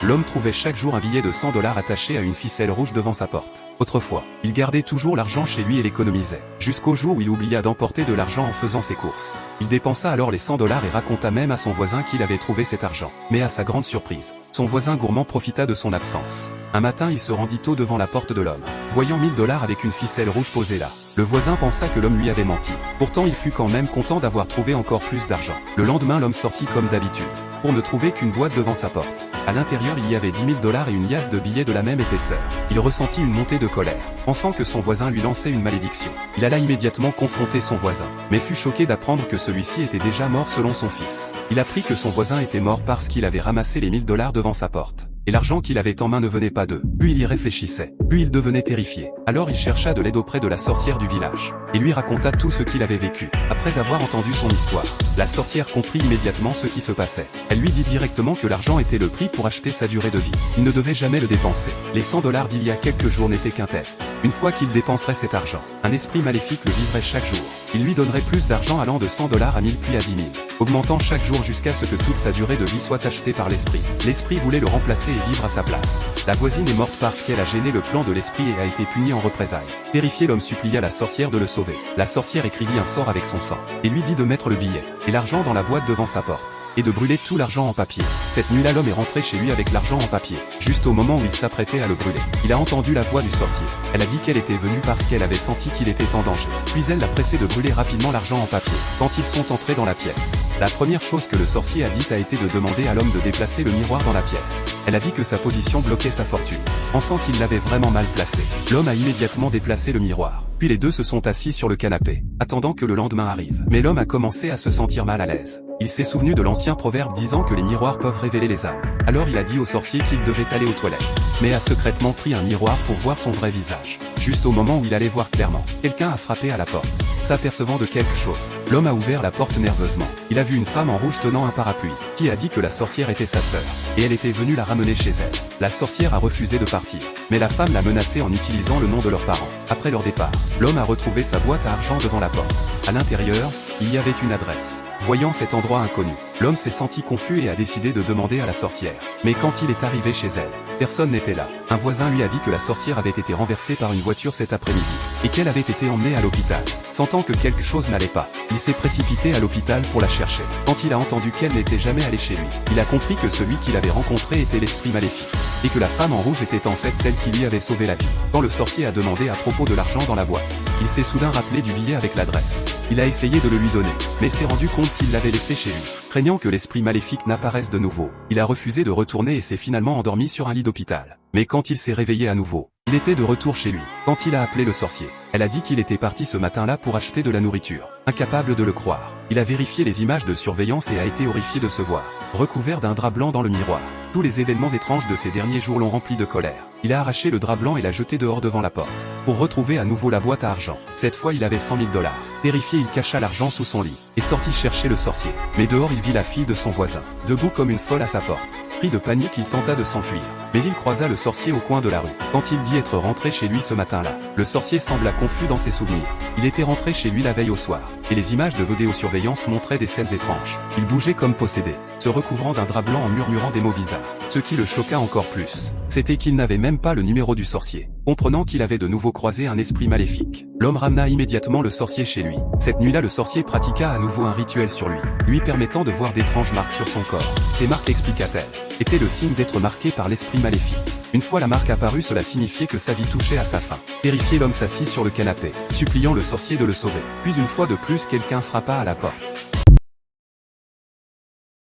L'homme trouvait chaque jour un billet de 100 $ attaché à une ficelle rouge devant sa porte. Autrefois, il gardait toujours l'argent chez lui et l'économisait, jusqu'au jour où il oublia d'emporter de l'argent en faisant ses courses. Il dépensa alors les 100 $ et raconta même à son voisin qu'il avait trouvé cet argent. Mais à sa grande surprise, son voisin gourmand profita de son absence. Un matin, il se rendit tôt devant la porte de l'homme. Voyant 1000 $ avec une ficelle rouge posée là, le voisin pensa que l'homme lui avait menti. Pourtant, il fut quand même content d'avoir trouvé encore plus d'argent. Le lendemain, l'homme sortit comme d'habitude, pour ne trouver qu'une boîte devant sa porte. À l'intérieur, il y avait 10 000 $ et une liasse de billets de la même épaisseur. Il ressentit une montée de colère, pensant que son voisin lui lançait une malédiction. Il alla immédiatement confronter son voisin, mais fut choqué d'apprendre que celui-ci était déjà mort selon son fils. Il apprit que son voisin était mort parce qu'il avait ramassé les 1000 $ devant sa porte. Et l'argent qu'il avait en main ne venait pas d'eux. Puis il y réfléchissait, puis il devenait terrifié. Alors il chercha de l'aide auprès de la sorcière du village, et lui raconta tout ce qu'il avait vécu. Après avoir entendu son histoire, la sorcière comprit immédiatement ce qui se passait. Elle lui dit directement que l'argent était le prix pour acheter sa durée de vie. Il ne devait jamais le dépenser. Les 100 $ d'il y a quelques jours n'étaient qu'un test. Une fois qu'il dépenserait cet argent, un esprit maléfique le viserait chaque jour. Il lui donnerait plus d'argent allant de 100 $ à 1000 puis à 10 000, augmentant chaque jour jusqu'à ce que toute sa durée de vie soit achetée par l'esprit. L'esprit voulait le remplacer et vivre à sa place. La voisine est morte parce qu'elle a gêné le plan de l'esprit et a été punie en représailles. Terrifié, l'homme supplia la sorcière de le sauver. La sorcière écrivit un sort avec son sang, et lui dit de mettre le billet et l'argent dans la boîte devant sa porte, et de brûler tout l'argent en papier. Cette nuit-là, l'homme est rentré chez lui avec l'argent en papier, juste au moment où il s'apprêtait à le brûler. Il a entendu la voix du sorcier. Elle a dit qu'elle était venue parce qu'elle avait senti qu'il était en danger. Puis elle l'a pressé de brûler rapidement l'argent en papier. Quand ils sont entrés dans la pièce, la première chose que le sorcier a dite a été de demander à l'homme de déplacer le miroir dans la pièce. Elle a dit que sa position bloquait sa fortune. Pensant qu'il l'avait vraiment mal placé, l'homme a immédiatement déplacé le miroir. Puis les deux se sont assis sur le canapé, attendant que le lendemain arrive. Mais l'homme a commencé à se sentir mal à l'aise. Il s'est souvenu de l'ancien proverbe disant que les miroirs peuvent révéler les âmes. Alors il a dit au sorcier qu'il devait aller aux toilettes, mais a secrètement pris un miroir pour voir son vrai visage. Juste au moment où il allait voir clairement, quelqu'un a frappé à la porte. S'apercevant de quelque chose, l'homme a ouvert la porte nerveusement. Il a vu une femme en rouge tenant un parapluie, qui a dit que la sorcière était sa sœur, et elle était venue la ramener chez elle. La sorcière a refusé de partir, mais la femme l'a menacée en utilisant le nom de leurs parents. Après leur départ, l'homme a retrouvé sa boîte à argent devant la porte. À l'intérieur, il y avait une adresse. Voyant cet endroit inconnu, l'homme s'est senti confus et a décidé de demander à la sorcière. Mais quand il est arrivé chez elle, personne n'était là. Un voisin lui a dit que la sorcière avait été renversée par une voiture cet après-midi, et qu'elle avait été emmenée à l'hôpital. Sentant que quelque chose n'allait pas, il s'est précipité à l'hôpital pour la chercher. Quand il a entendu qu'elle n'était jamais allée chez lui, il a compris que celui qu'il avait rencontré était l'esprit maléfique, et que la femme en rouge était en fait celle qui lui avait sauvé la vie. Quand le sorcier a demandé à propos de l'argent dans la boîte, il s'est soudain rappelé du billet avec l'adresse. Il a essayé de le lui donner, mais s'est rendu compte qu'il l'avait laissé chez lui. Craignant que l'esprit maléfique n'apparaisse de nouveau, il a refusé de retourner et s'est finalement endormi sur un lit d'hôpital. Mais quand il s'est réveillé à nouveau, il était de retour chez lui. Quand il a appelé le sorcier, elle a dit qu'il était parti ce matin-là pour acheter de la nourriture. Incapable de le croire, il a vérifié les images de surveillance et a été horrifié de se voir recouvert d'un drap blanc dans le miroir. Tous les événements étranges de ces derniers jours l'ont rempli de colère. Il a arraché le drap blanc et l'a jeté dehors devant la porte, pour retrouver à nouveau la boîte à argent. Cette fois il avait 100 000 $. Terrifié, il cacha l'argent sous son lit, et sortit chercher le sorcier. Mais dehors il vit la fille de son voisin, debout comme une folle à sa porte. Pris de panique, il tenta de s'enfuir, mais il croisa le sorcier au coin de la rue. Quand il dit être rentré chez lui ce matin-là, le sorcier sembla confus dans ses souvenirs. Il était rentré chez lui la veille au soir, et les images de vidéosurveillance montraient des scènes étranges. Il bougeait comme possédé, se recouvrant d'un drap blanc en murmurant des mots bizarres. Ce qui le choqua encore plus, c'était qu'il n'avait même pas le numéro du sorcier. Comprenant qu'il avait de nouveau croisé un esprit maléfique, l'homme ramena immédiatement le sorcier chez lui. Cette nuit-là, le sorcier pratiqua à nouveau un rituel sur lui, lui permettant de voir d'étranges marques sur son corps. Ces marques, expliqua-t-elle, étaient le signe d'être marqué par l'esprit maléfique. Une fois la marque apparue, cela signifiait que sa vie touchait à sa fin. Terrifié, l'homme s'assit sur le canapé, suppliant le sorcier de le sauver. Puis une fois de plus, quelqu'un frappa à la porte.